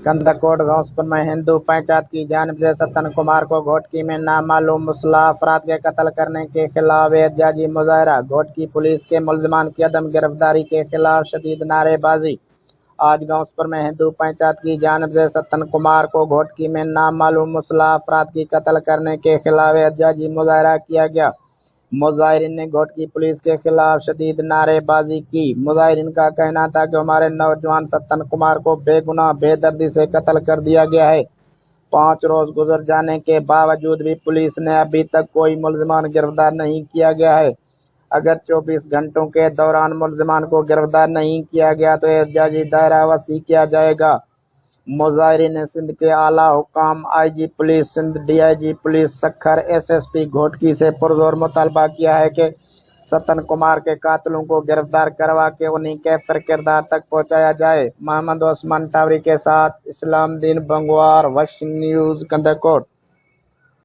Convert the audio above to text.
कंदकोट घोंसपुर में हिंदू पंचायत की जानिब से सत्तन कुमार को घोटकी में नामालूम मुसल्लह अफराद के कत्ल करने के खिलाफ एहतजाजी मुजाहरा। घोटकी पुलिस के मुल्ज़िमान की अदम गिरफ्तारी के खिलाफ शदीद नारेबाजी। आज घोंसपुर में हिंदू पंचायत की जानिब से सत्तन कुमार को घोटकी में नामालूम मुसल्लह अफराद की कत्ल करने के खिलाफ एहतजाजी मुजाहरा किया गया। मुजाहिरीन ने घोटकी पुलिस के खिलाफ शदीद नारेबाजी की। मुजाहिरीन का कहना था कि हमारे नौजवान सत्तन कुमार को बेगुनाह बेदर्दी से कत्ल कर दिया गया है। 5 रोज गुजर जाने के बावजूद भी पुलिस ने अभी तक कोई मुल्ज़िमान गिरफ्तार नहीं किया गया है। अगर 24 घंटों के दौरान मुल्ज़िमान को गिरफ्तार नहीं किया गया तो एहतजाजी दायरा वसी किया जाएगा। मुजाहिरीन ने सिंध के आला हुकाम, IG police Sindh, DIG police Sukkur, SSP Ghotki से पुरजोर मुतालबा किया है कि सत्तन कुमार के कातिलों को गिरफ्तार करवा के उन्हीं के फिर किरदार तक पहुंचाया जाए। मोहम्मद ओस्मान टावरी के साथ इस्लाम दीन बंगवार, वश न्यूज़, कंदकोट।